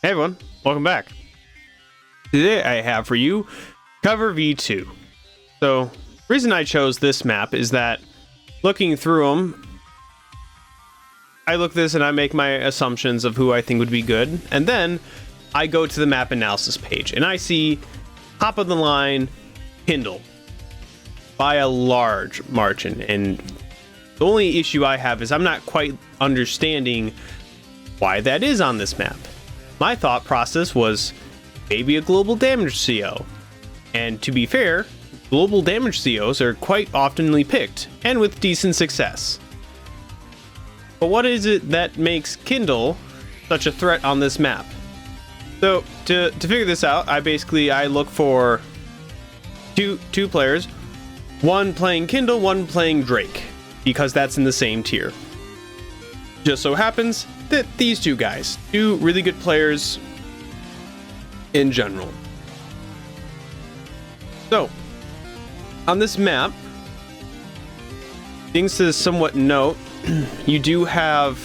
Hey everyone, welcome back. Today I have for you Cover V2. So, the reason I chose this map is that looking through them, I look at this and I make my assumptions of who I think would be good, and then I go to the map analysis page and I see top of the line Kindle by a large margin, and the only issue I have is I'm not quite understanding why that is on this map. My thought process was maybe a global damage CO, and to be fair, global damage COs are quite oftenly picked, and with decent success. But what is it that makes Kindle such a threat on this map? So, to figure this out, I look for two players, one playing Kindle, one playing Drake, because that's in the same tier. Just so happens that these two guys, two really good players in general. So, on this map, things to somewhat note, you do have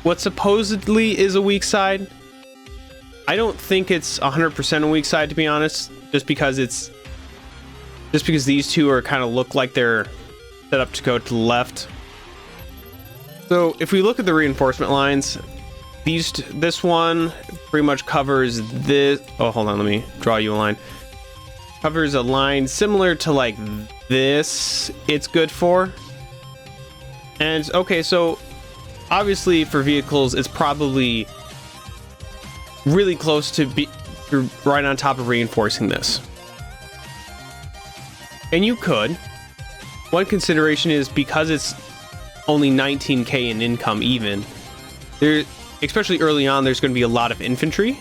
what supposedly is a weak side. I don't think it's 100% a weak side, to be honest, just because these two are kind of look like they're set up to go to the left. So if we look at the reinforcement lines, this one pretty much covers this. Oh, hold on, let me draw you a line. Covers a line similar to like this. It's good for. And okay, so obviously for vehicles, it's probably really close to be right on top of reinforcing this. And you could. One consideration is because it's only 19k in income even, there, especially early on, there's going to be a lot of infantry,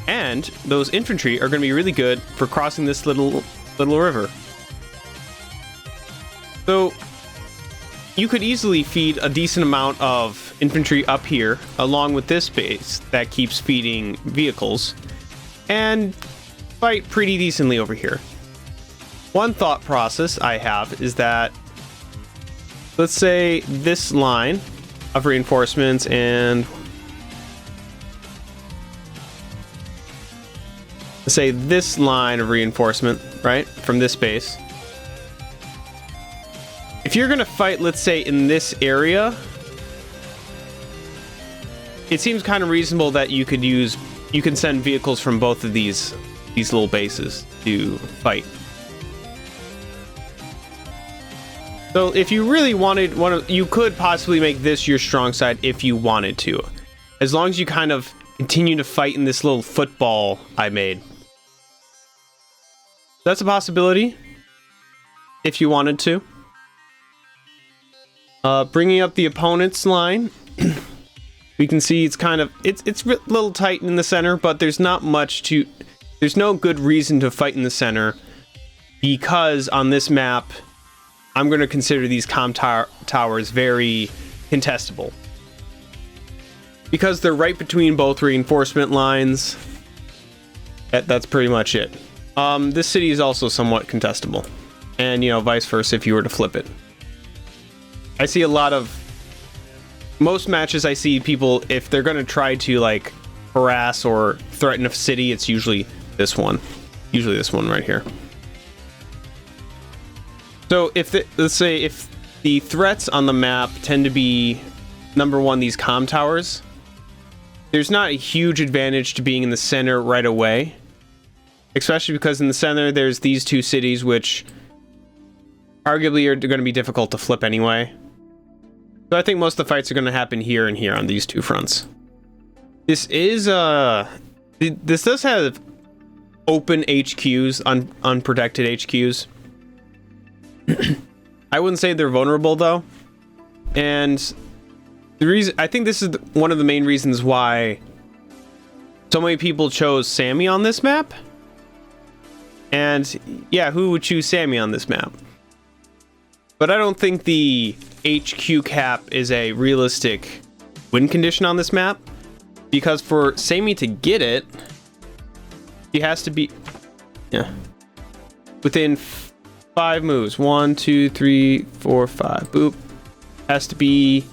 and those infantry are going to be really good for crossing this little river. So you could easily feed a decent amount of infantry up here along with this base that keeps feeding vehicles and fight pretty decently over here. One thought process I have is that, let's say this line of reinforcements and let's say this line of reinforcement, right, from this base. If you're going to fight, let's say, in this area, it seems kind of reasonable that you can send vehicles from both of these little bases to fight. So if you really wanted, you could possibly make this your strong side if you wanted to, as long as you kind of continue to fight in this little football I made. That's a possibility if you wanted to. Bringing up the opponent's line, we can see it's a little tight in the center, but there's no good reason to fight in the center, because on this map I'm going to consider these towers very contestable, because they're right between both reinforcement lines. That's pretty much it. This city is also somewhat contestable, and vice versa if you were to flip it. I see most matches I see people, if they're going to try to like harass or threaten a city, it's usually this one right here. So let's say if the threats on the map tend to be, number one, these comm towers, there's not a huge advantage to being in the center right away, especially because in the center there's these two cities which arguably are going to be difficult to flip anyway. So I think most of the fights are going to happen here and here on these two fronts. This does have open HQs, unprotected HQs. I wouldn't say they're vulnerable though, and I think this is one of the main reasons why so many people chose Sammy on this map. And yeah, who would choose Sammy on this map? But I don't think the HQ cap is a realistic win condition on this map, because for Sammy to get it, he has to be within 5 moves. 1, 2, 3, 4, 5. Boop. Has to be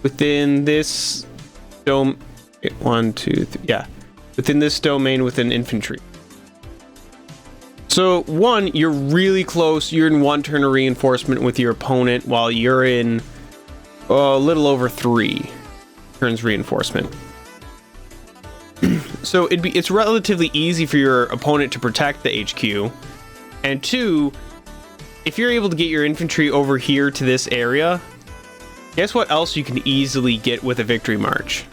within this dome 1, 2, 3, yeah. Within this domain within infantry. So, one, you're really close. You're in 1 turn of reinforcement with your opponent, while you're in a little over 3 turns reinforcement. So it's relatively easy for your opponent to protect the HQ. And 2, if you're able to get your infantry over here to this area, guess what else you can easily get with a victory march?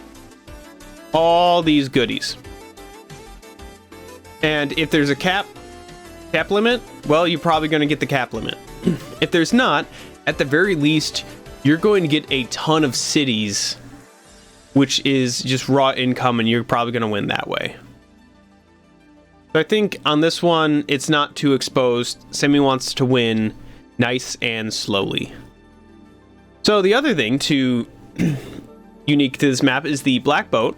All these goodies. And if there's a cap limit, well, you're probably going to get the cap limit. If there's not, at the very least, you're going to get a ton of cities, which is just raw income, and you're probably going to win that way. So I think on this one, it's not too exposed. Semi wants to win nice and slowly. So the other thing unique to this map is the black boat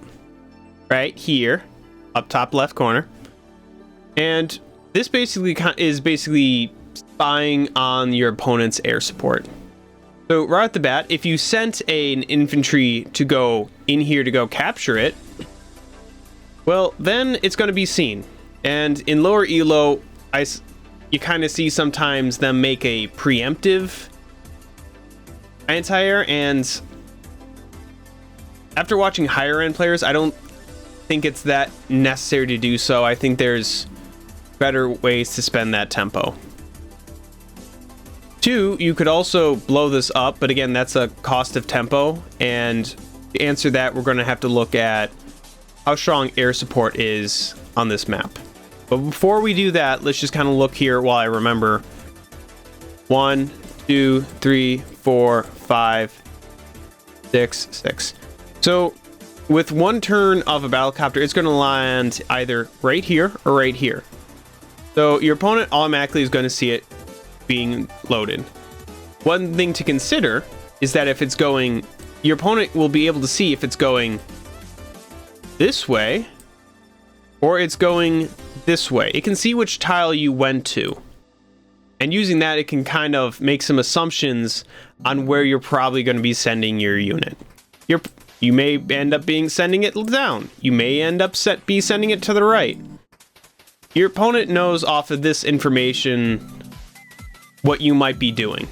right here, up top left corner. And this is basically spying on your opponent's air support. So right at the bat, if you sent an infantry to go in here to go capture it, well, then it's going to be seen. And in lower elo, you kind of see sometimes them make a preemptive anti-air, and after watching higher end players, I don't think it's that necessary to do so. I think there's better ways to spend that tempo. 2, you could also blow this up, but again, that's a cost of tempo, and to answer that, we're going to have to look at how strong air support is on this map. But before we do that, let's just kind of look here while I remember. 1, 2, 3, 4, 5, 6. So with 1 turn of a battlecopter, it's going to land either right here or right here. So your opponent automatically is going to see it being loaded. One thing to consider is that if it's going, your opponent will be able to see if it's going this way or it's going this way. It can see which tile you went to. And using that, it can kind of make some assumptions on where you're probably going to be sending your unit. You may end up sending it down. You may end up sending it to the right. Your opponent knows off of this information what you might be doing.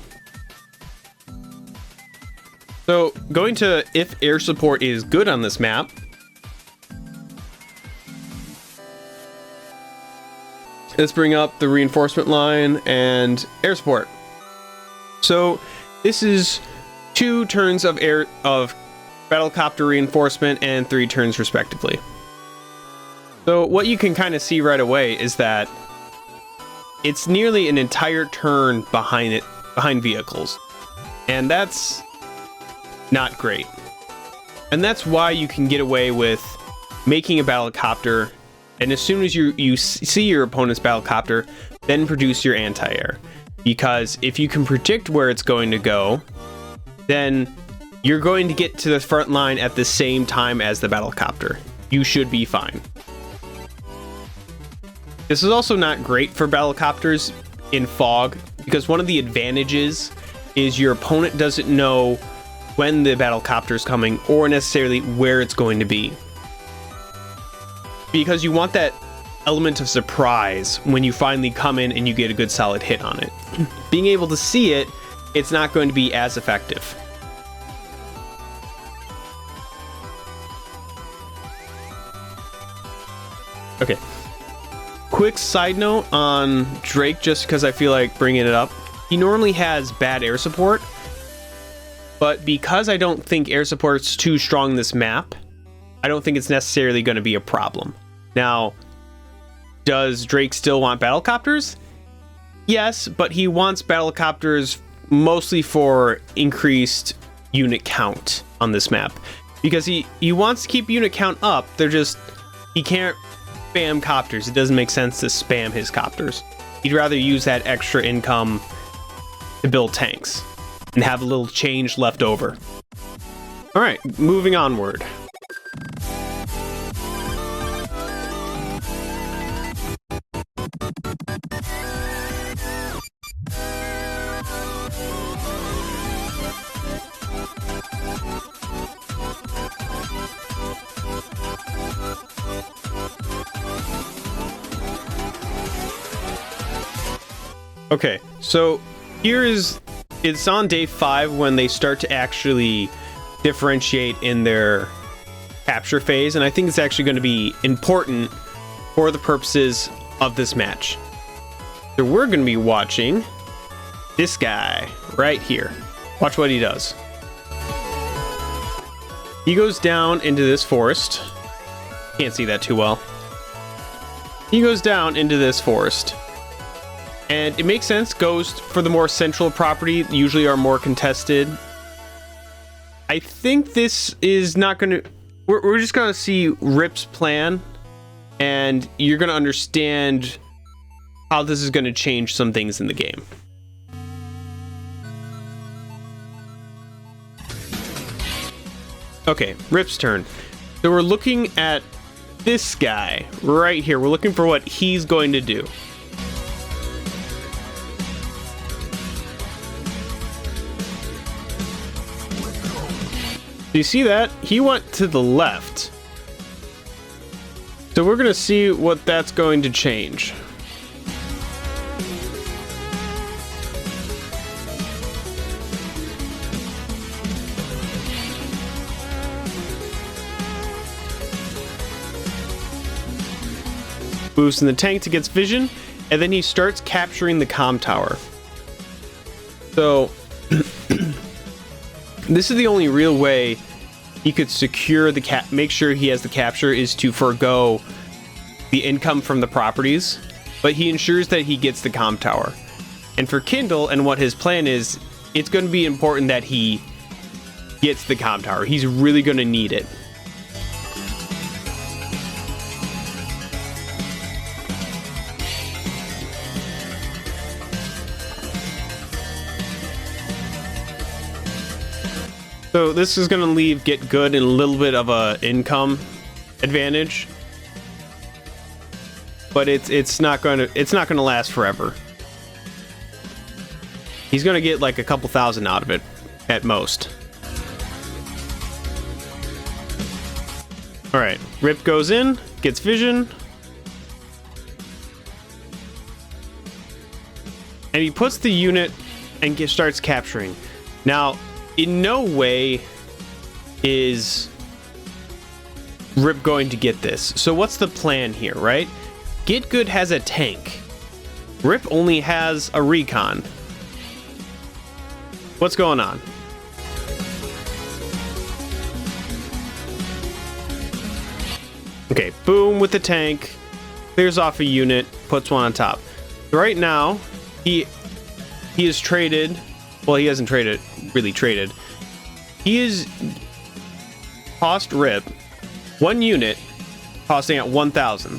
So going to if air support is good on this map, let's bring up the reinforcement line and air support. So this is 2 turns of battlecopter reinforcement and 3 turns respectively. So what you can kind of see right away is that it's nearly an entire turn behind vehicles. And that's not great. And that's why you can get away with making a battlecopter, and as soon as you see your opponent's battlecopter, then produce your anti-air. Because if you can predict where it's going to go, then you're going to get to the front line at the same time as the battlecopter. You should be fine. This is also not great for battlecopters in fog, because one of the advantages is your opponent doesn't know when the battlecopter is coming or necessarily where it's going to be. Because you want that element of surprise when you finally come in and you get a good solid hit on it. Being able to see it, it's not going to be as effective. Okay. Quick side note on Drake, just because I feel like bringing it up. He normally has bad air support, but because I don't think air support's too strong this map, I don't think it's necessarily going to be a problem. Now, does Drake still want battlecopters? Yes, but he wants battlecopters mostly for increased unit count on this map, because he wants to keep unit count up. He can't spam copters. It doesn't make sense to spam his copters. He'd rather use that extra income to build tanks and have a little change left over. All right, moving onward. Okay, so it's on day 5 when they start to actually differentiate in their capture phase, and I think it's actually going to be important for the purposes of this match. So we're going to be watching this guy right here. Watch what he does. He goes down into this forest. Can't see that too well. He goes down into this forest. And it makes sense, goes for the more central property, usually are more contested. I think this is not going to... We're just going to see Rip's plan, and you're going to understand how this is going to change some things in the game. Okay, Rip's turn. So we're looking at this guy right here. We're looking for what he's going to do. Do you see that? He went to the left. So we're going to see what that's going to change. Boosts in the tank to get vision, and then he starts capturing the comm tower. So this is the only real way he could secure the make sure he has the capture, is to forego the income from the properties, but he ensures that he gets the comm tower. And for Kindle and what his plan is, it's going to be important that he gets the comm tower. He's really going to need it. So this is going to leave GetGood in a little bit of a income advantage, but it's not going to last forever. He's going to get like a couple thousand out of it at most. All right, Rip goes in, gets vision, and he puts the unit and starts capturing. Now, in no way is Rip going to get this. So what's the plan here, right? GetGood has a tank. Rip only has a recon. What's going on? Okay, boom with the tank. Clears off a unit, puts one on top. Right now, he is traded. Well, he hasn't really traded. He is cost Rip one unit, costing at 1,000.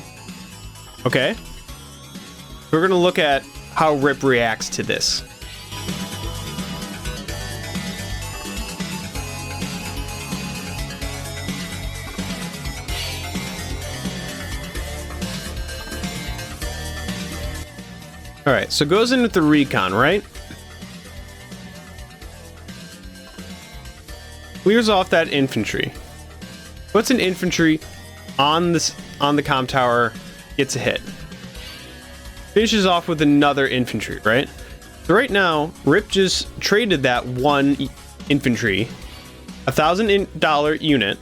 Okay? We're going to look at how Rip reacts to this. Alright, so goes in with the recon, right? Clears off that infantry. Puts an infantry on the comm tower, gets a hit. Finishes off with another infantry, right? So right now, Rip just traded that one infantry, $1,000 unit,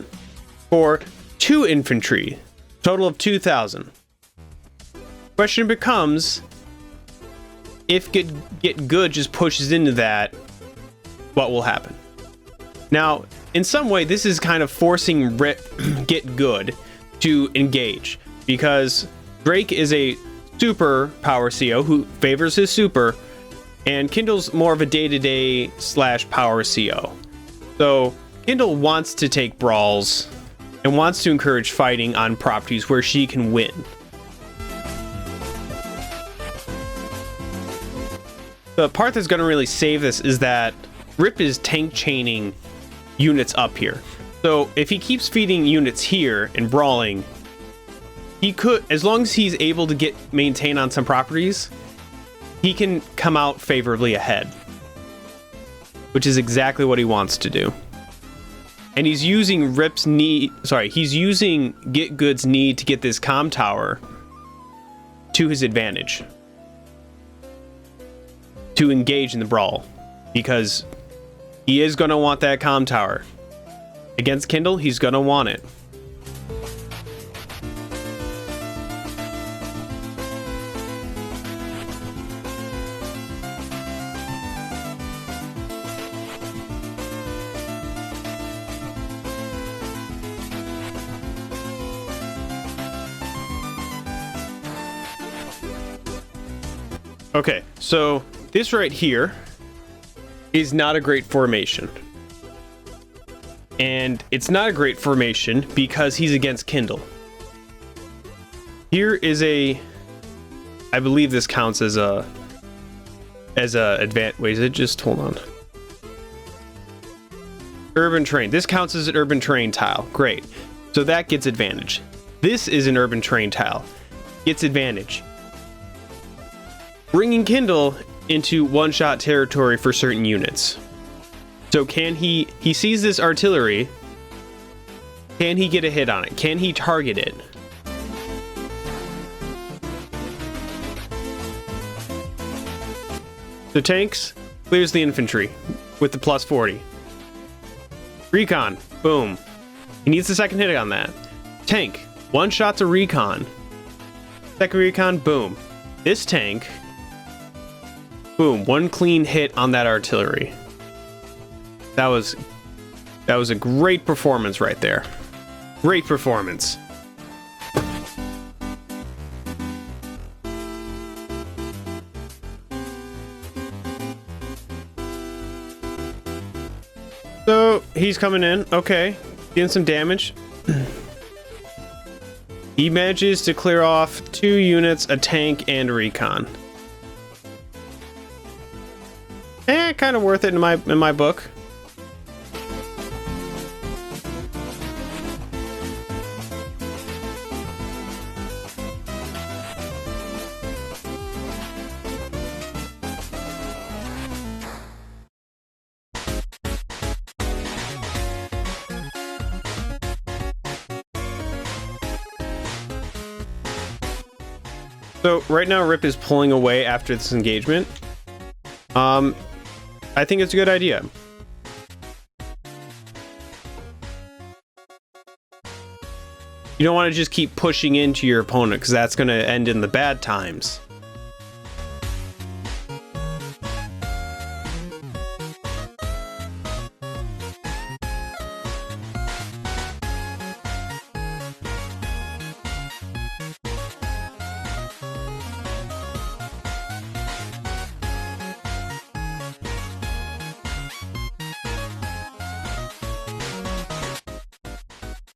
for 2 infantry, total of 2,000. Question becomes, if GetGood just pushes into that, what will happen? Now, in some way, this is kind of forcing GetGood to engage, because Drake is a super power CO who favors his super, and Kindle's more of a day-to-day / power CO. So Kindle wants to take brawls and wants to encourage fighting on properties where she can win. The part that's going to really save this is that Rip is tank chaining units up here. So if he keeps feeding units here and brawling, he could, as long as he's able to maintain on some properties, he can come out favorably ahead, which is exactly what he wants to do. And he's using he's using GetGood's need to get this comm tower to his advantage. to engage in the brawl, because he is going to want that comm tower. Against Kindle, he's going to want it. Okay, so this right here is not a great formation. And it's not a great formation because he's against Kindle. Here is a... I believe this counts as a... Wait, is it just... Hold on. Urban terrain. This counts as an urban terrain tile. Great. So that gets advantage. This is an urban terrain tile. Gets advantage. Bringing Kindle into one-shot territory for certain units. So can he sees this artillery, can he get a hit on it? Can he target it? The tanks clears the infantry with the plus 40. Recon, boom. He needs the second hit on that. Tank, one shot to recon. Second recon, boom. This tank, boom, one clean hit on that artillery. That was a great performance right there. Great performance. So he's coming in, okay, getting some damage. He manages to clear off 2 units, a tank, and a recon. Kind of worth it in my book. So right now Rip is pulling away after this engagement. I think it's a good idea. You don't want to just keep pushing into your opponent, because that's going to end in the bad times.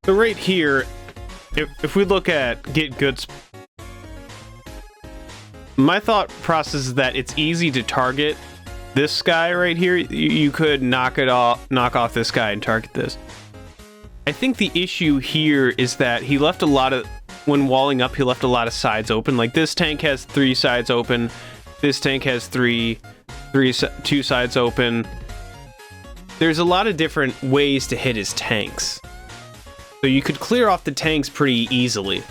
So right here, if we look at GetGood, my thought process is that it's easy to target this guy right here. You could knock off this guy and target this. I think the issue here is that he left a lot of, when walling up, he left a lot of sides open. Like this tank has 3 sides open. This tank has 2 sides open. There's a lot of different ways to hit his tanks. So you could clear off the tanks pretty easily.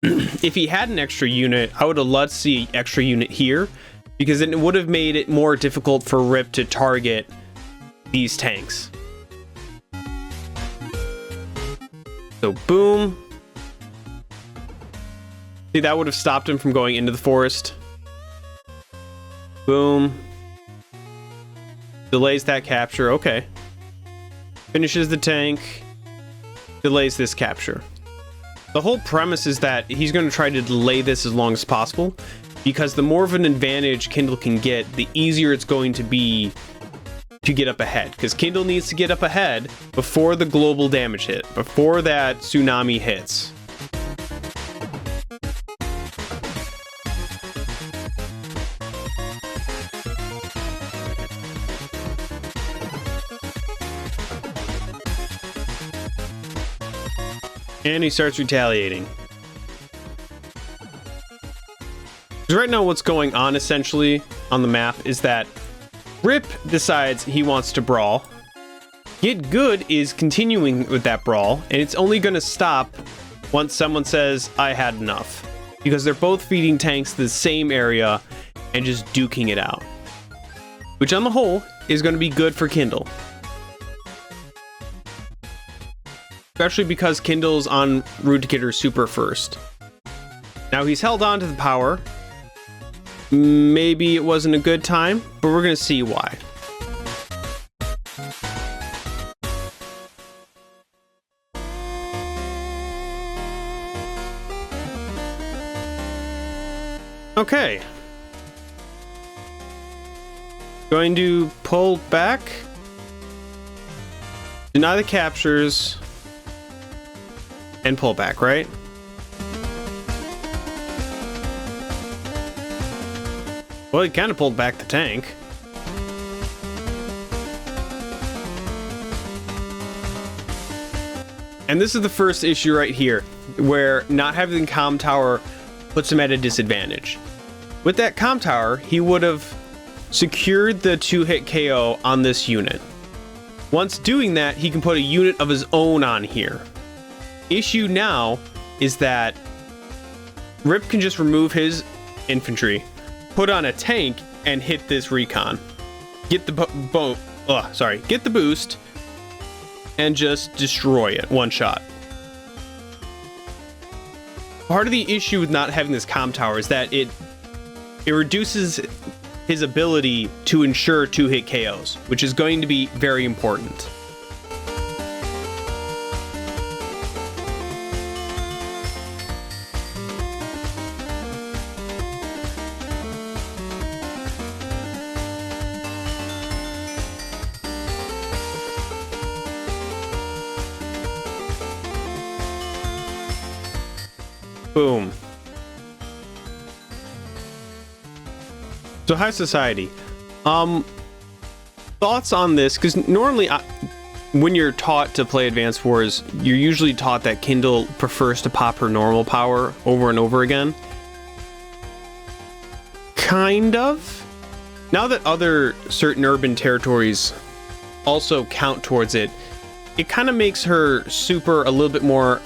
If he had an extra unit, I would have loved to see an extra unit here, because it would have made it more difficult for Rip to target these tanks. So boom. See, that would have stopped him from going into the forest. Boom. Delays that capture, okay. Finishes the tank. Delays this capture. The whole premise is that he's going to try to delay this as long as possible, because the more of an advantage Kindle can get, the easier it's going to be to get up ahead, because Kindle needs to get up ahead before the global damage hit, before that tsunami hits. And he starts retaliating. Because right now what's going on essentially on the map is that Rip decides he wants to brawl. GetGood is continuing with that brawl, and it's only going to stop once someone says, I had enough. Because they're both feeding tanks to the same area, and just duking it out, which on the whole is going to be good for Kindle. Especially because Kindle's on route to get her super first. Now he's held on to the power. Maybe it wasn't a good time, but we're going to see why. Okay. Going to pull back. Deny the captures. And pull back, right? Well, he kind of pulled back the tank. And this is the first issue right here, where not having the comm tower puts him at a disadvantage. With that comm tower, he would have secured the 2-hit KO on this unit. Once doing that, he can put a unit of his own on here. Issue now is that Rip can just remove his infantry, put on a tank, and hit this recon. Get the get the boost, and just destroy it one shot. Part of the issue with not having this comm tower is that it reduces his ability to ensure 2-hit KOs, which is going to be very important. Boom. So high society. Thoughts on this? Because normally when you're taught to play Advanced Wars, you're usually taught that Kindle prefers to pop her normal power over and over again. Kind of. Now that other certain urban territories also count towards it, it kind of makes her super a little bit more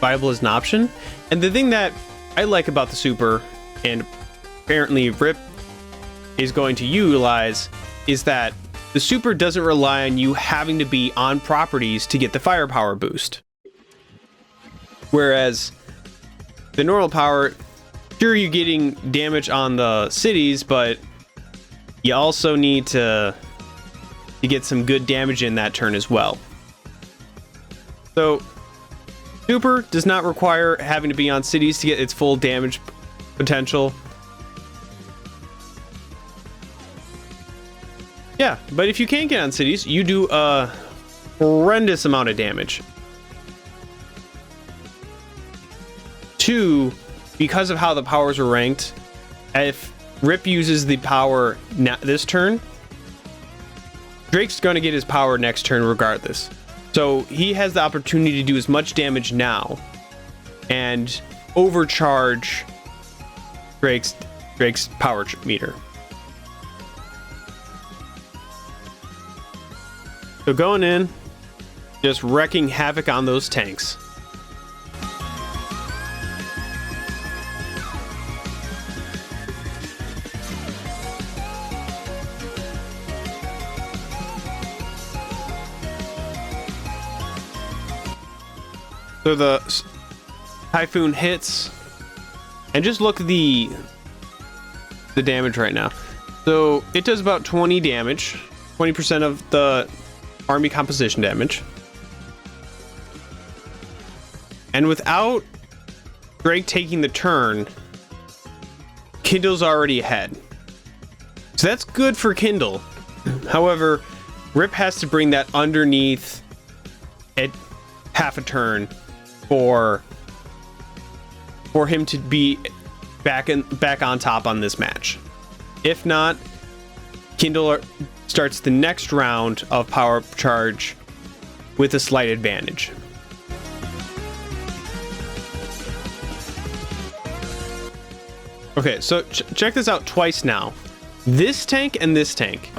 viable as an option. And the thing that I like about the super, and apparently Rip is going to utilize, is that the super doesn't rely on you having to be on properties to get the firepower boost. Whereas the normal power, sure, you're getting damage on the cities, but you also need to get some good damage in that turn as well. So super does not require having to be on cities to get its full damage potential. Yeah, but if you can't get on cities, you do a horrendous amount of damage. 2, because of how the powers are ranked, if Rip uses the power this turn, Drake's going to get his power next turn regardless. So he has the opportunity to do as much damage now and overcharge Drake's power meter. So going in, just wrecking havoc on those tanks. So the Typhoon hits, and just look at the damage right now. So it does about 20 damage, 20% of the army composition damage. And without Drake taking the turn, Kindle's already ahead. So that's good for Kindle. However, Rip has to bring that underneath at half a turn for him to be back on top on this match. If not, Kindle starts the next round of power charge with a slight advantage. Okay, so check this out twice now. This tank and this tank.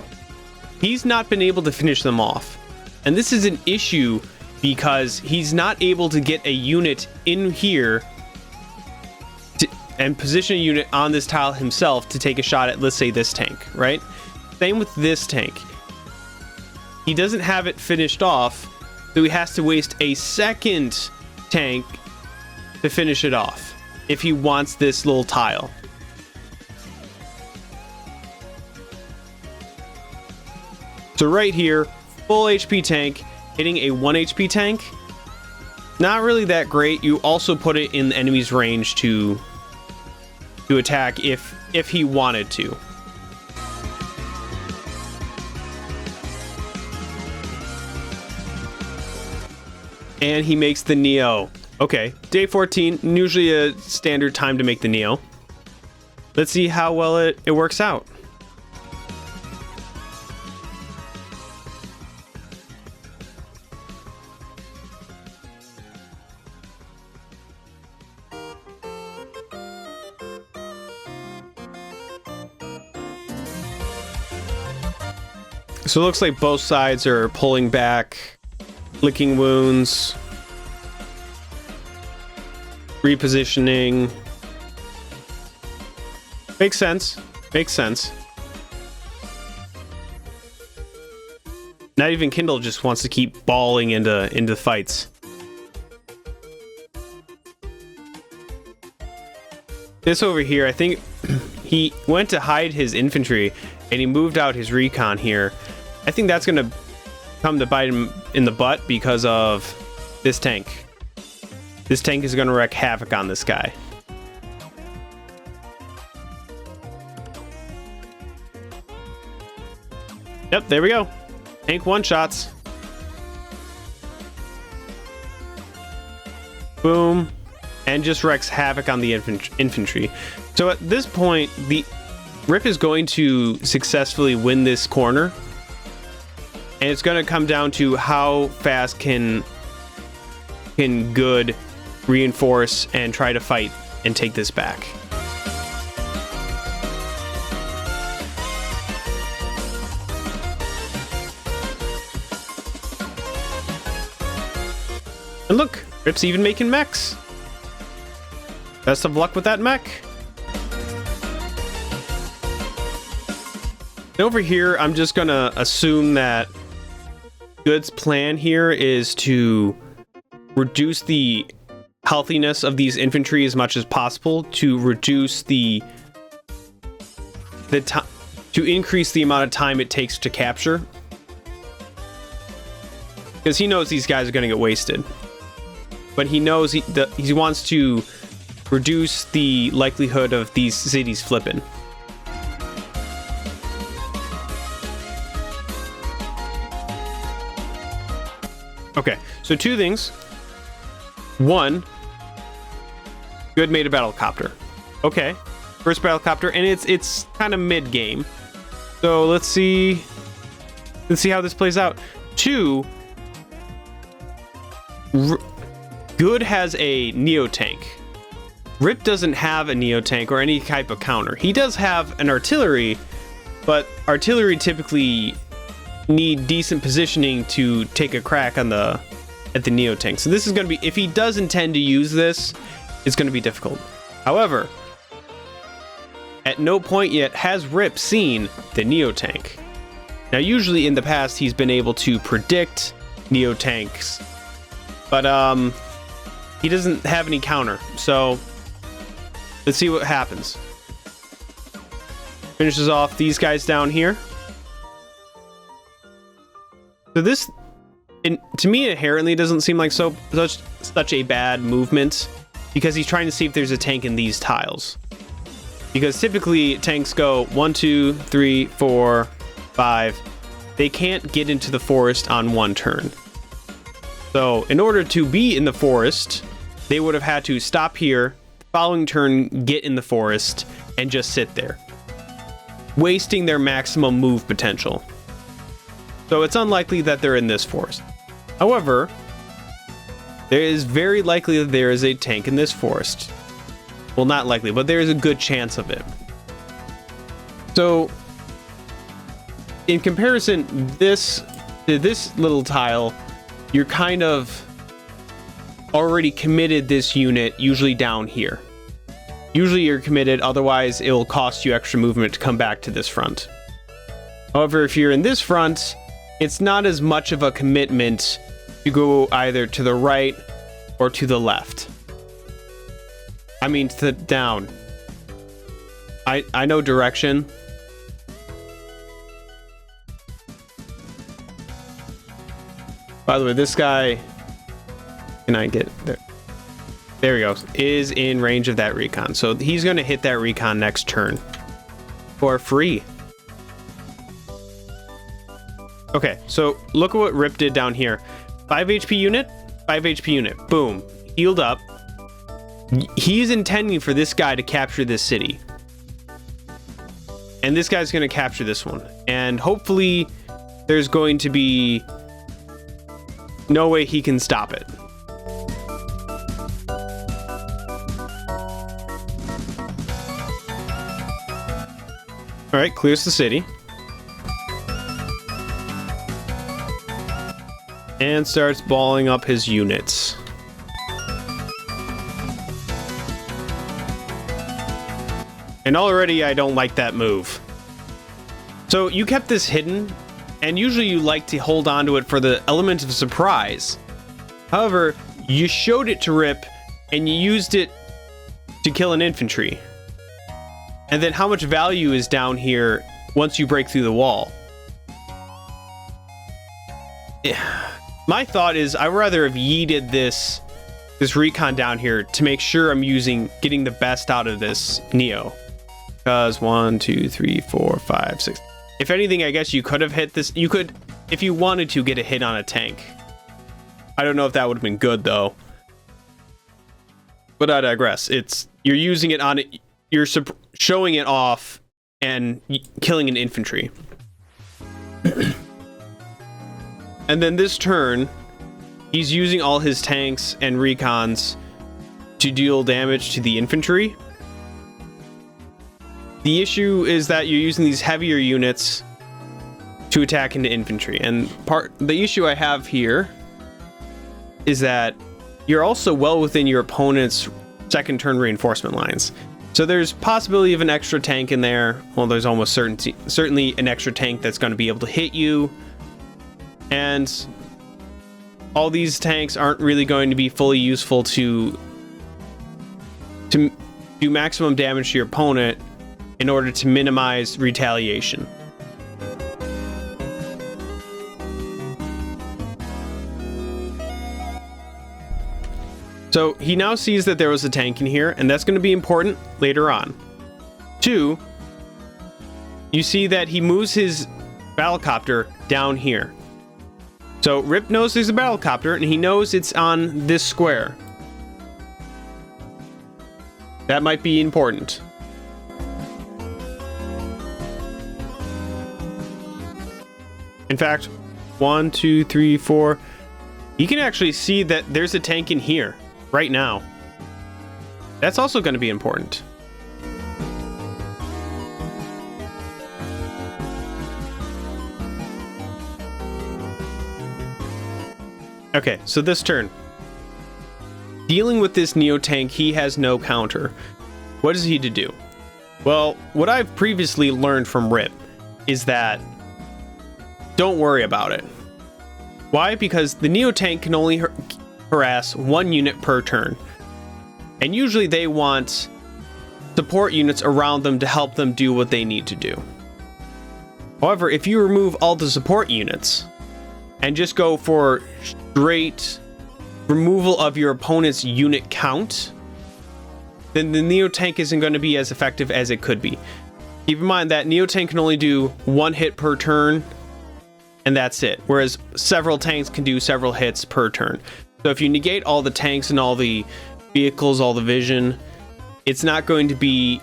He's not been able to finish them off. And this is an issue because he's not able to get a unit in here and position a unit on this tile himself to take a shot at, let's say, this tank, right? Same with this tank. He doesn't have it finished off, so he has to waste a second tank to finish it off if he wants this little tile. So right here, full HP tank hitting a 1 HP tank. Not really that great. You also put it in the enemy's range to attack if he wanted to. And he makes the Neo. Okay, day 14, usually a standard time to make the Neo. Let's see how well it works out. So it looks like both sides are pulling back, licking wounds, repositioning. Makes sense. Makes sense. Not even Kindle just wants to keep balling into fights. This over here, I think he went to hide his infantry and he moved out his recon here. I think that's going to come to bite him in the butt because of this tank. This tank is going to wreak havoc on this guy. Yep, there we go. Tank one-shots. Boom. And just wreaks havoc on the infantry. So at this point, the Rip is going to successfully win this corner. And it's going to come down to how fast can Good reinforce and try to fight and take this back. And look, Rip's even making mechs. Best of luck with that mech. And over here, I'm just gonna assume that Good's plan here is to reduce the healthiness of these infantry as much as possible to reduce the time, to increase the amount of time it takes to capture, because he knows these guys are going to get wasted, but he knows he wants to reduce the likelihood of these cities flipping. Okay, so two things. One, Good made a battlecopter. Okay, first battlecopter, and it's kind of mid game. So let's see how this plays out. Two, Good has a Neo tank. Rip doesn't have a Neo tank or any type of counter. He does have an artillery, but artillery typically need decent positioning to take a crack on at the Neo tank. So this is going to be, if he does intend to use this, it's going to be difficult. However, at no point yet has Rip seen the Neo tank. Now, usually in the past, he's been able to predict Neo tanks, but he doesn't have any counter. So let's see what happens. Finishes off these guys down here. So this, to me, inherently doesn't seem like such a bad movement, because he's trying to see if there's a tank in these tiles. Because typically tanks go 1, 2, 3, 4, 5. They can't get into the forest on one turn. So in order to be in the forest, they would have had to stop here, following turn get in the forest, and just sit there, wasting their maximum move potential. So it's unlikely that they're in this forest. However, there is very likely that there is a tank in this forest. Well, not likely, but there is a good chance of it. So, in comparison, to this little tile, you're kind of already committed this unit, usually down here. usually you're committed, otherwise it will cost you extra movement to come back to this front. However, if you're in this front, it's not as much of a commitment to go either to the right or to the left. I mean, to the down. I know direction. By the way, this guy, can I get there? There he goes, is in range of that recon. So he's going to hit that recon next turn for free. Okay, so look at what Rip did down here. 5 HP unit, 5 HP unit. Boom. Healed up. He's intending for this guy to capture this city. And this guy's going to capture this one. And hopefully there's going to be no way he can stop it. All right, clears the city. And starts balling up his units. And already I don't like that move. So you kept this hidden, and usually you like to hold on to it for the element of surprise. However, you showed it to Rip, and you used it to kill an infantry. And then how much value is down here once you break through the wall? My thought is I'd rather have yeeted this recon down here to make sure I'm getting the best out of this Neo. Because 1, 2, 3, 4, 5, 6. If anything, I guess you could have hit this. You could, if you wanted to, get a hit on a tank. I don't know if that would have been good though. But I digress. You're using it on it. You're showing it off and killing an infantry. And then this turn, he's using all his tanks and recons to deal damage to the infantry. The issue is that you're using these heavier units to attack into infantry. And the issue I have here is that you're also well within your opponent's second turn reinforcement lines. So there's possibility of an extra tank in there. Well, there's almost certainly an extra tank that's going to be able to hit you. And all these tanks aren't really going to be fully useful to do maximum damage to your opponent in order to minimize retaliation. So he now sees that there was a tank in here, and that's going to be important later on. 2, you see that he moves his battlecopter down here. So Rip knows there's a battlecopter, and he knows it's on this square. That might be important. In fact, 1, 2, 3, 4. You can actually see that there's a tank in here right now. That's also going to be important. Okay, so this turn. Dealing with this Neo tank, he has no counter. What is he to do? Well, what I've previously learned from Rip is that don't worry about it. Why? Because the Neo tank can only harass 1 unit per turn. And usually they want support units around them to help them do what they need to do. However, if you remove all the support units and just go for straight removal of your opponent's unit count, then the Neo tank isn't going to be as effective as it could be. Keep in mind that Neo tank can only do 1 hit per turn, and that's it. Whereas several tanks can do several hits per turn. So if you negate all the tanks and all the vehicles, all the vision, it's not going to be...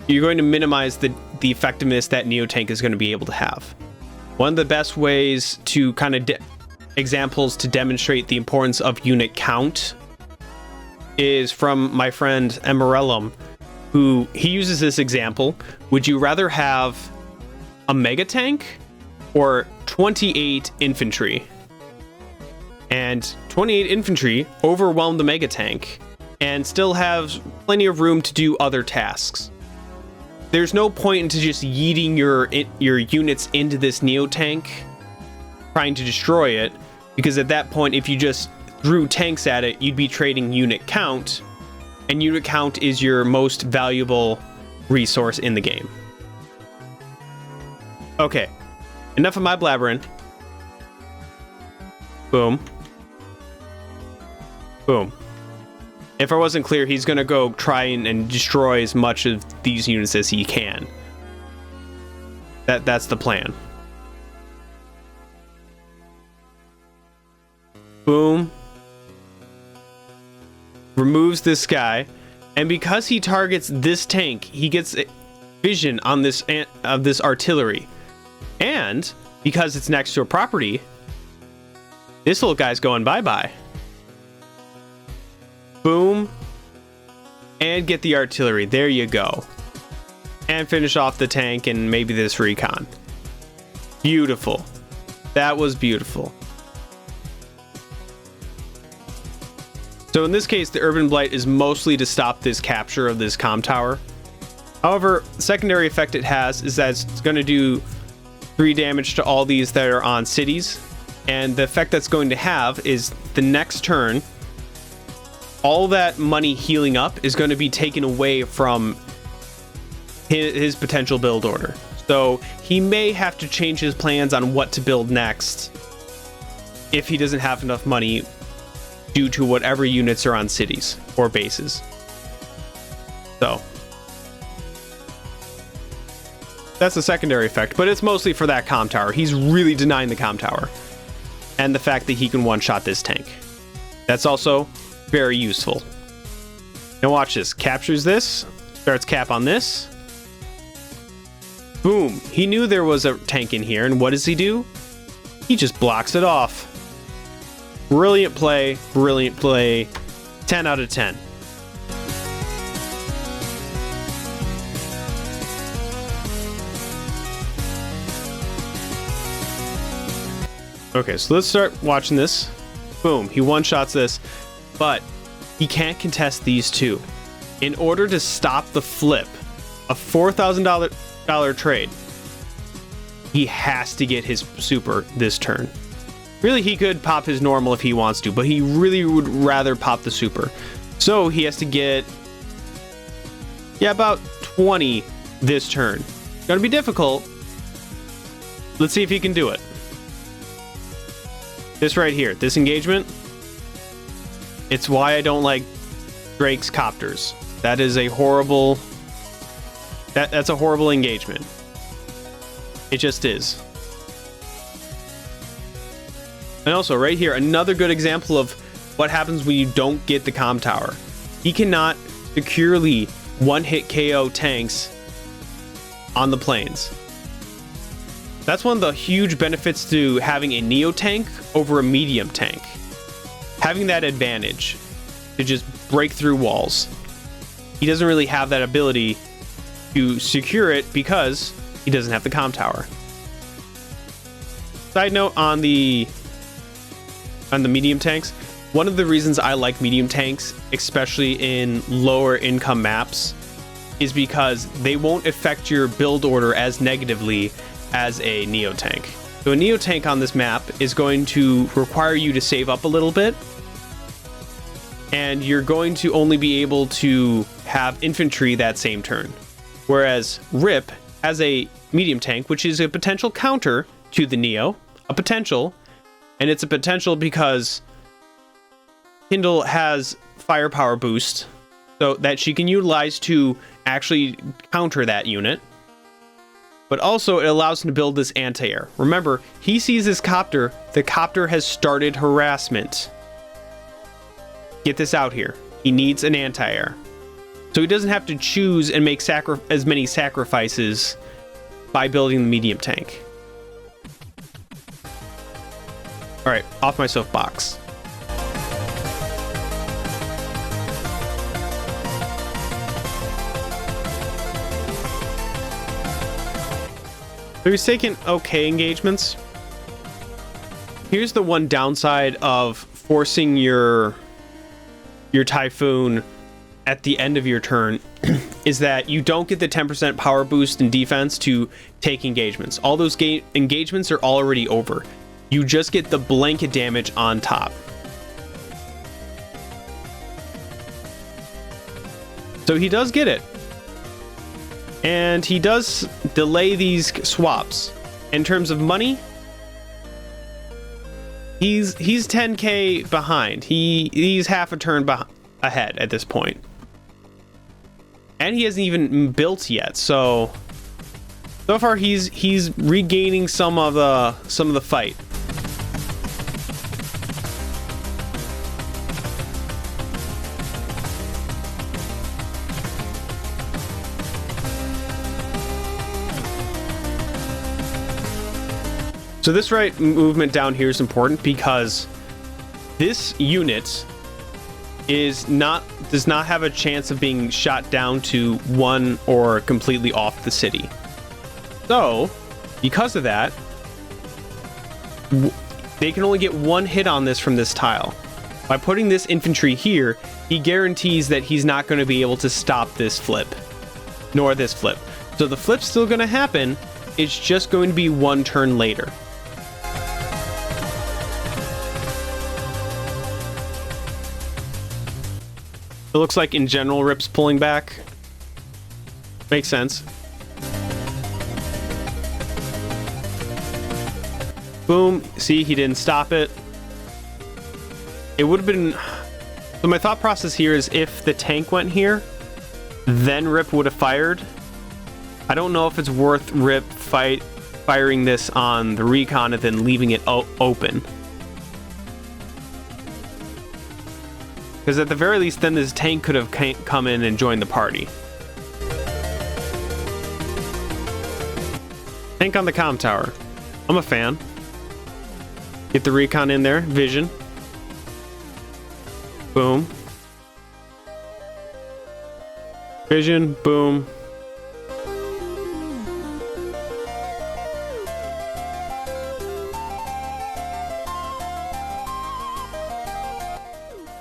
You're going to minimize the effectiveness that Neo tank is going to be able to have. One of the best ways to kind of examples to demonstrate the importance of unit count is from my friend Emorelleum, who he uses this example. Would you rather have a mega tank or 28 infantry? And 28 infantry overwhelmed the mega tank, and still have plenty of room to do other tasks. There's no point into just yeeting your units into this Neo tank, trying to destroy it, because at that point, if you just threw tanks at it, you'd be trading unit count, and unit count is your most valuable resource in the game. Okay, enough of my blabbering. Boom. Boom. If I wasn't clear, he's gonna go try and destroy as much of these units as he can. That's the plan. Boom. Removes this guy, and because he targets this tank, he gets vision on this of this artillery, and because it's next to a property, this little guy's going bye-bye. Boom. And get the artillery. There you go. And finish off the tank and maybe this recon. Beautiful. That was beautiful. So in this case, the Urban Blight is mostly to stop this capture of this comm tower. However, the secondary effect it has is that it's going to do 3 damage to all these that are on cities. And the effect that's going to have is the next turn, all that money healing up is going to be taken away from his potential build order. So he may have to change his plans on what to build next if he doesn't have enough money due to whatever units are on cities or bases. So that's the secondary effect, but it's mostly for that comm tower. He's really denying the comm tower and the fact that he can one-shot this tank. That's also very useful. Now watch this. Captures this. Starts cap on this. Boom. He knew there was a tank in here, and what does he do? He just blocks it off. Brilliant play. Brilliant play. 10 out of 10. Okay, so let's start watching this. Boom. He one-shots this. But he can't contest these two. In order to stop the flip, a $4,000 trade, he has to get his super this turn. Really, he could pop his normal if he wants to, but he really would rather pop the super. So he has to get, about 20 this turn. Gonna be difficult. Let's see if he can do it. This right here, this engagement. It's why I don't like Drake's copters. That is a horrible... That's a horrible engagement. It just is. And also, right here, another good example of what happens when you don't get the comm tower. He cannot securely one-hit KO tanks on the plains. That's one of the huge benefits to having a Neo tank over a medium tank. Having that advantage to just break through walls. He doesn't really have that ability to secure it because he doesn't have the comm tower. Side note on the medium tanks, one of the reasons I like medium tanks, especially in lower income maps, is because they won't affect your build order as negatively as a Neo tank. So a Neo tank on this map is going to require you to save up a little bit, and you're going to only be able to have infantry that same turn. Whereas Rip has a medium tank, which is a potential counter to the Neo, a potential, and it's a potential because Kindle has firepower boost, so that she can utilize to actually counter that unit. But also it allows him to build this anti-air. Remember, he sees his copter, the copter has started harassment. Get this out here. He needs an anti-air. So he doesn't have to choose and make as many sacrifices by building the medium tank. Alright, off my soapbox. So he's taking okay engagements. Here's the one downside of forcing your your Typhoon at the end of your turn is that you don't get the 10% power boost in defense to take engagements. All those engagements are already over. You just get the blanket damage on top. So he does get it. And he does delay these swaps. In terms of money, he's 10k behind. He's half a turn ahead at this point. And he hasn't even built yet, so far he's regaining some of the fight. So this right movement down here is important because this unit does not have a chance of being shot down to 1 or completely off the city. So, because of that, they can only get 1 hit on this from this tile. By putting this infantry here, he guarantees that he's not going to be able to stop this flip, nor this flip. So the flip's still going to happen, it's just going to be 1 turn later. It looks like in general Rip's pulling back. Makes sense. Boom. See, he didn't stop it. It would have been... So my thought process here is if the tank went here, then Rip would have fired. I don't know if it's worth Rip firing this on the recon and then leaving it open. Because at the very least, then this tank could have come in and joined the party. Tank on the comm tower. I'm a fan. Get the recon in there. Vision. Boom. Vision. Boom.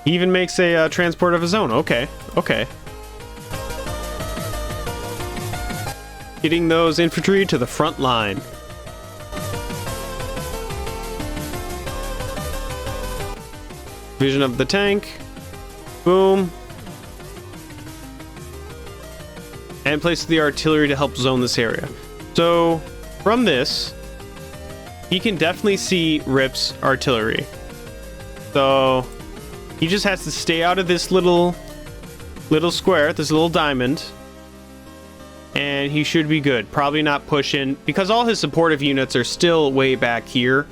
He even makes a transport of his own. Okay. Okay. Getting those infantry to the front line. Vision of the tank. Boom. And place the artillery to help zone this area. So, from this, he can definitely see Rip's artillery. So... he just has to stay out of this little square, this little diamond, and he should be good. Probably not push in, because all his supportive units are still way back here,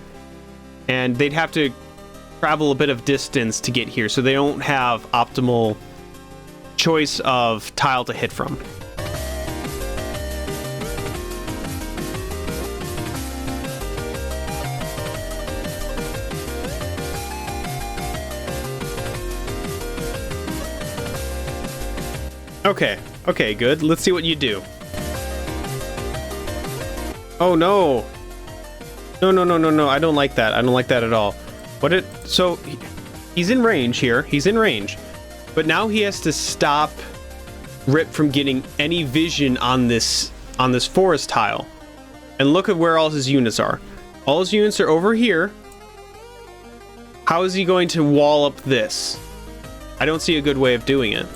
and they'd have to travel a bit of distance to get here, so they don't have optimal choice of tile to hit from. Okay, good. Let's see what you do. Oh no. No, I don't like that. I don't like that at all. So he's in range here. He's in range. But now he has to stop Rip from getting any vision on this forest tile. And look at where all his units are. All his units are over here. How is he going to wall up this? I don't see a good way of doing it.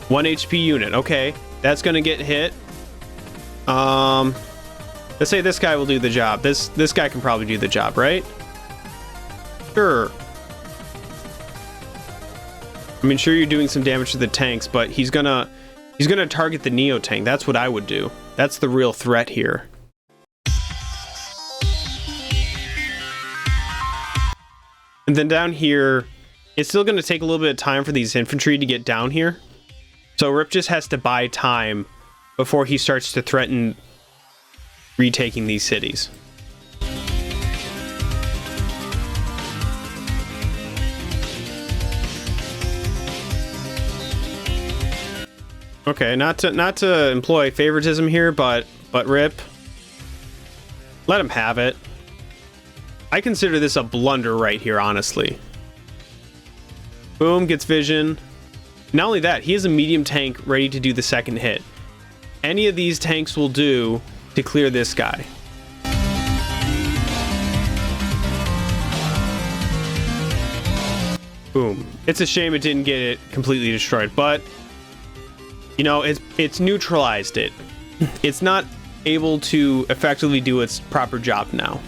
1 HP unit. Okay, that's gonna get hit. Let's say this guy will do the job. This guy can probably do the job, right? Sure. I mean, sure, you're doing some damage to the tanks, but he's gonna target the Neo tank. That's what I would do. That's the real threat here. And then down here, it's still gonna take a little bit of time for these infantry to get down here. So Rip just has to buy time before he starts to threaten retaking these cities. Okay, not to employ favoritism here, but Rip, let him have it. I consider this a blunder right here, honestly. Boom, gets vision. Not only that, he has a medium tank ready to do the second hit. Any of these tanks will do to clear this guy. Boom. It's a shame it didn't get it completely destroyed, but you know, it's neutralized it. It's not able to effectively do its proper job now.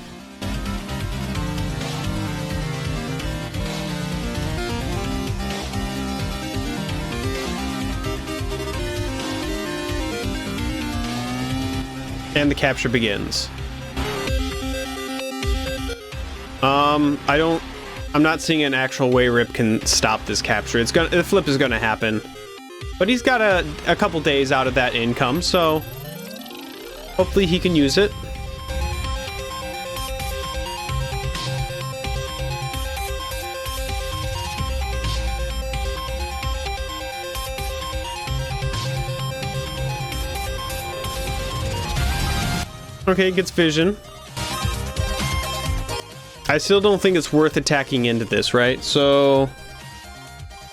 And the capture begins. I'm not seeing an actual way Rip can stop this capture. The flip is gonna happen. But he's got a couple days out of that income, so hopefully he can use it. Okay, gets vision. I still don't think it's worth attacking into this, right? So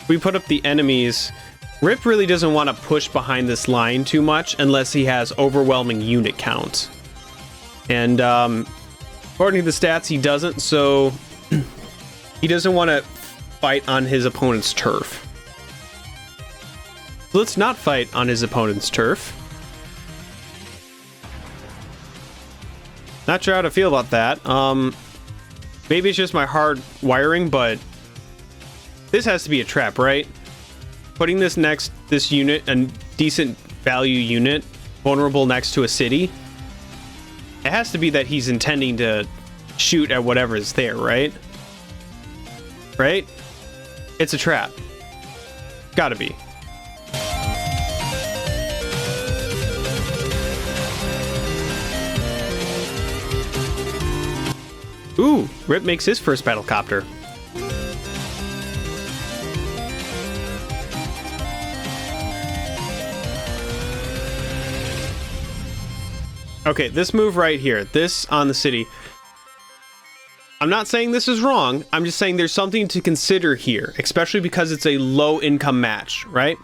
we put up the enemies. Rip really doesn't want to push behind this line too much unless he has overwhelming unit count. And according to the stats, he doesn't, so he doesn't want to fight on his opponent's turf. So let's not fight on his opponent's turf. Not sure how to feel about that. Maybe it's just my hard wiring, but this has to be a trap, right? Putting this unit, a decent value unit, vulnerable next to a city, it has to be that he's intending to shoot at whatever is there, right? Right? It's a trap. Gotta be. Ooh, Rip makes his first battle copter. Okay, this move right here, this on the city. I'm not saying this is wrong. I'm just saying there's something to consider here, especially because it's a low income match, right?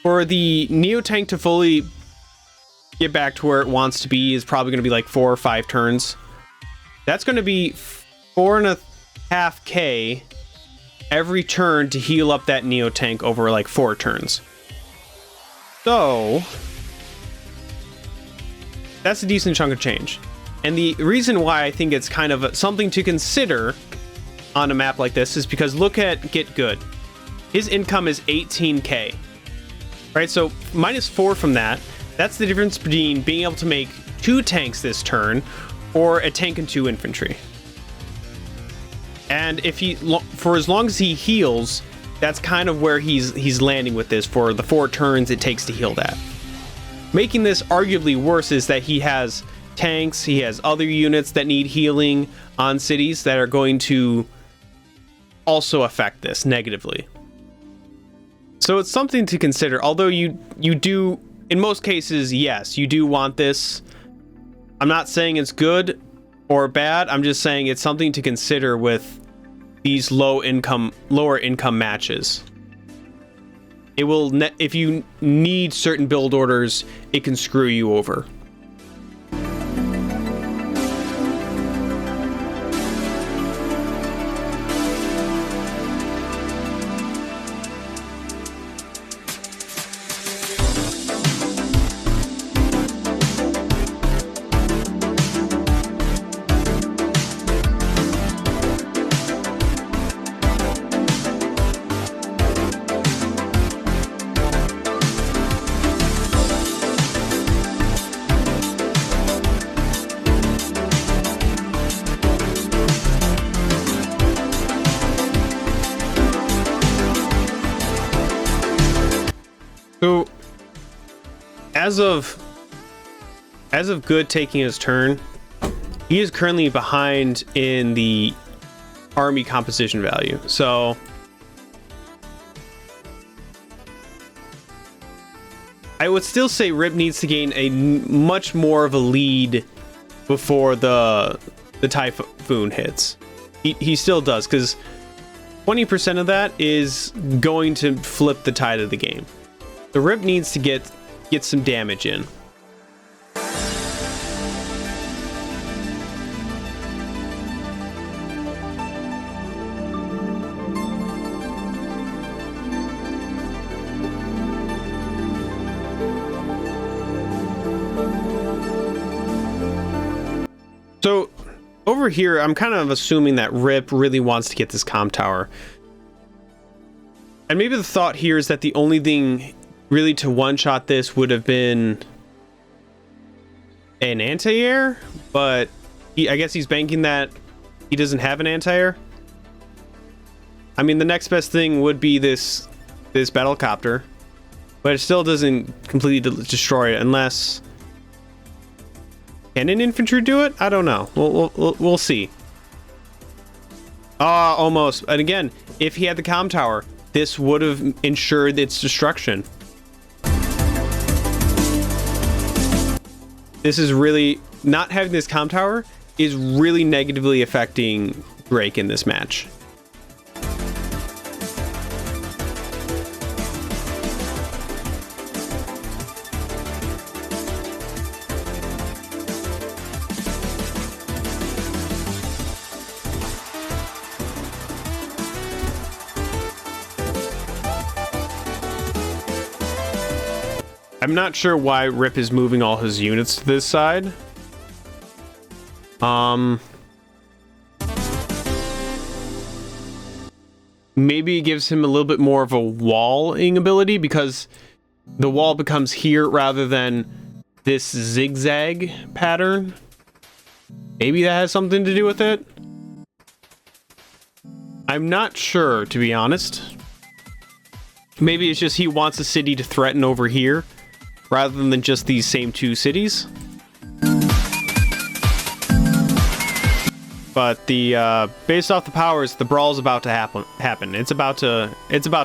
For the Neo tank to fully get back to where it wants to be is probably going to be like 4 or 5 turns. That's going to be 4.5k every turn to heal up that Neo tank over like 4 turns. So that's a decent chunk of change. And the reason why I think it's kind of something to consider on a map like this is because look at GetGood. His income is 18k. Right, so -4 from that. That's the difference between being able to make 2 tanks this turn or a tank and 2 infantry. And if he, for as long as he heals, that's kind of where he's landing with this for the 4 turns it takes to heal that. Making this arguably worse is that he has tanks, he has other units that need healing on cities that are going to also affect this negatively. So it's something to consider, although you do, in most cases, yes, you do want this. I'm not saying it's good or bad, I'm just saying it's something to consider with these lower income matches. It will, if you need certain build orders, it can screw you over. So, as of Good taking his turn, he is currently behind in the army composition value. So, I would still say Rip needs to gain a much more of a lead before the Typhoon hits. He still does, because 20% of that is going to flip the tide of the game. The Rip needs to get some damage in. So over here, I'm kind of assuming that Rip really wants to get this comm tower. And maybe the thought here is that the only thing really to one-shot this would have been an anti-air, but I guess he's banking that he doesn't have an anti-air. I mean, the next best thing would be this battlecopter, but it still doesn't completely destroy it unless... Can an infantry do it? I don't know. We'll see. Almost. And again, if he had the comm tower, this would have ensured its destruction. This is really... Not having this comm tower is really negatively affecting Drake in this match. I'm not sure why Rip is moving all his units to this side. Maybe it gives him a little bit more of a walling ability because the wall becomes here rather than this zigzag pattern. Maybe that has something to do with it. I'm not sure, to be honest. Maybe it's just he wants a city to threaten over here rather than just these same two cities. But the based off the powers, the brawl's about to happen. It's about to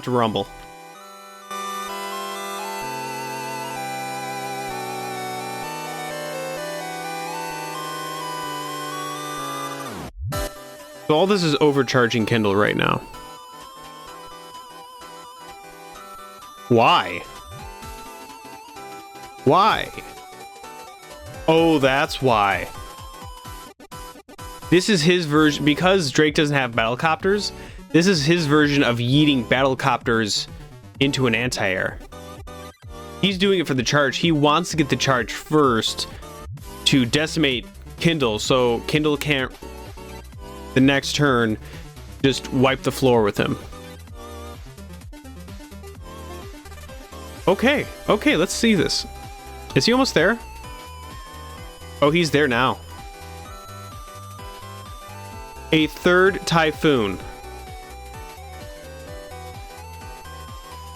rumble. So all this is overcharging Kindle right now. Why? Why? Oh, that's why. This is his version, because Drake doesn't have battlecopters, this is his version of yeeting battlecopters into an anti-air. He's doing it for the charge. He wants to get the charge first to decimate Kindle, so Kindle can't, the next turn, just wipe the floor with him. Okay, let's see this. Is he almost there? Oh, he's there now. A third Typhoon.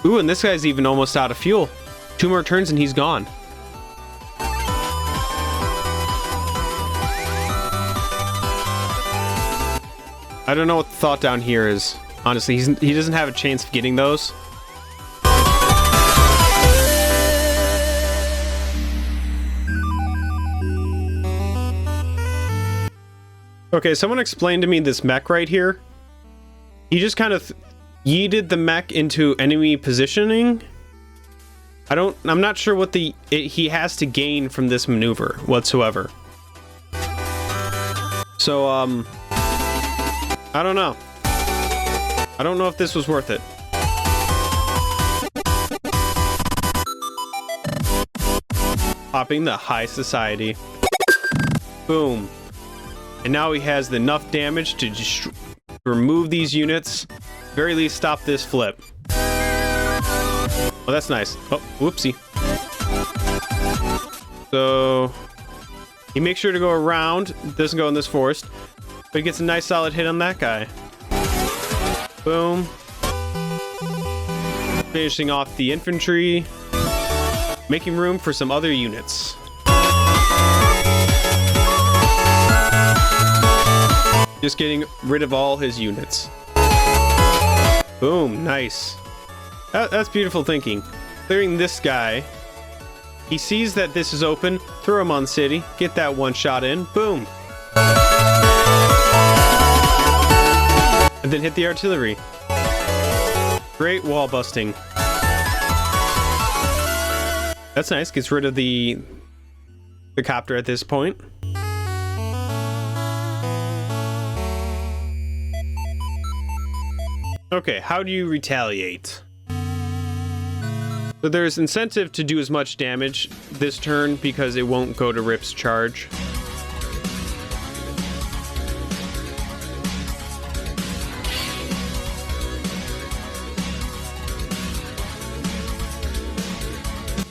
Ooh, and this guy's even almost out of fuel. 2 more turns and he's gone. I don't know what the thought down here is. Honestly, he doesn't have a chance of getting those. Okay, someone explained to me this mech right here. He just kind of yeeted the mech into enemy positioning. I'm not sure what he has to gain from this maneuver whatsoever. So, I don't know. I don't know if this was worth it. Popping the high society. Boom. And now he has enough damage to just remove these units. Very least stop this flip. Oh, that's nice. Oh, whoopsie. So he makes sure to go around. Doesn't go in this forest. But he gets a nice solid hit on that guy. Boom. Finishing off the infantry. Making room for some other units. Just getting rid of all his units. Boom, nice. That's beautiful thinking. Clearing this guy. He sees that this is open. Throw him on city. Get that one shot in. Boom. and then hit the artillery. Great wall busting. That's nice. Gets rid of the copter at this point. Okay, how do you retaliate? So there's incentive to do as much damage this turn because it won't go to Rip's charge.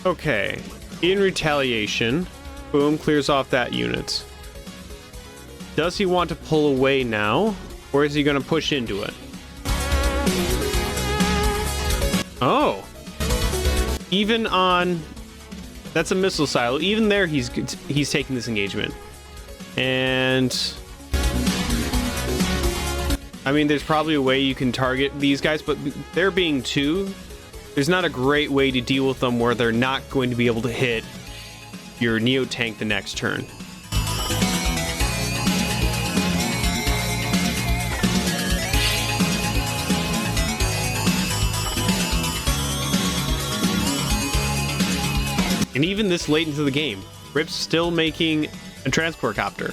Okay, in retaliation, boom, clears off that unit. Does he want to pull away now, or is he going to push into it? Oh, even on, that's a missile silo. Even there, he's taking this engagement, and I mean, there's probably a way you can target these guys, but there being two, there's not a great way to deal with them where they're not going to be able to hit your Neo tank the next turn. And even this late into the game, Rip's still making a transport copter.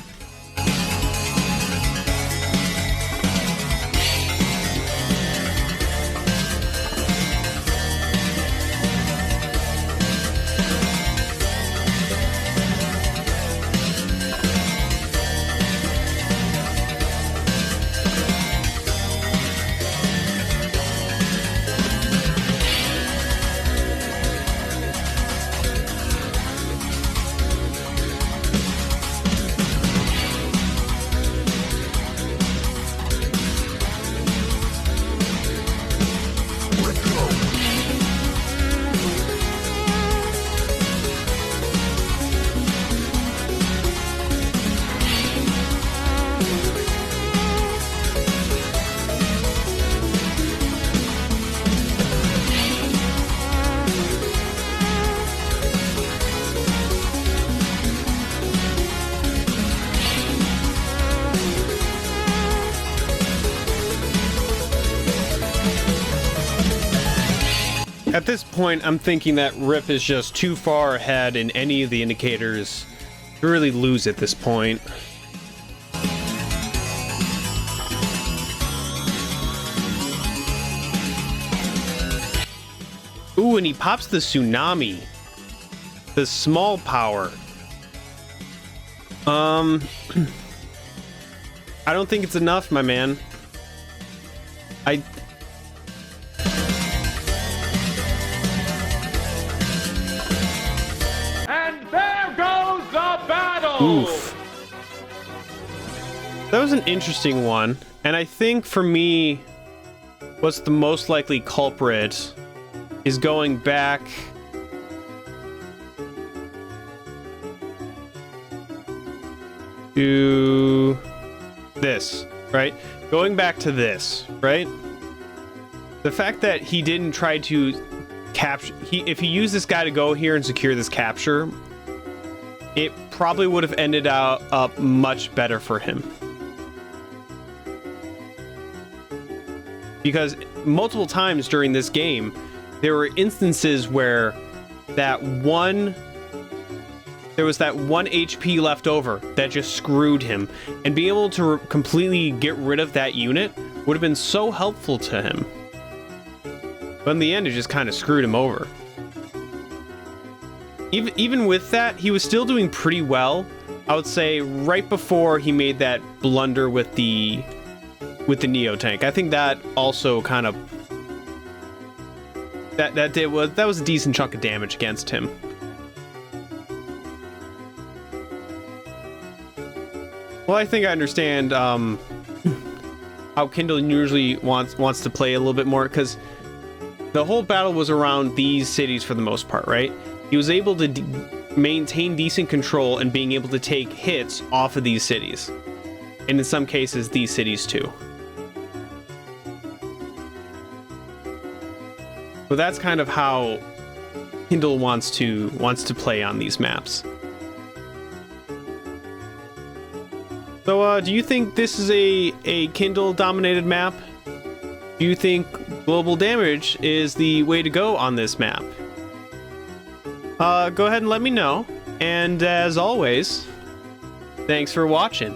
At this point, I'm thinking that Rip is just too far ahead in any of the indicators to really lose at this point. Ooh, and he pops the tsunami. The small power. I don't think it's enough, my man. Oof. That was an interesting one, and I think for me, what's the most likely culprit is going back to this, right? Going back to this, right? The fact that he didn't try to capture, if he used this guy to go here and secure this capture, it probably would have ended up much better for him. Because multiple times during this game, there were instances where there was that one HP left over that just screwed him. And being able to completely get rid of that unit would have been so helpful to him. But in the end, it just kind of screwed him over. Even with that, he was still doing pretty well. I would say right before he made that blunder with the Neo tank. I think that also kind of that was a decent chunk of damage against him. Well, I think I understand how Kindle usually wants to play a little bit more, because the whole battle was around these cities for the most part, right? He was able to maintain decent control and being able to take hits off of these cities. And in some cases, these cities too. So that's kind of how Kindle wants to play on these maps. So, do you think this is a Kindle-dominated map? Do you think global damage is the way to go on this map? Go ahead and let me know. And as always, thanks for watching.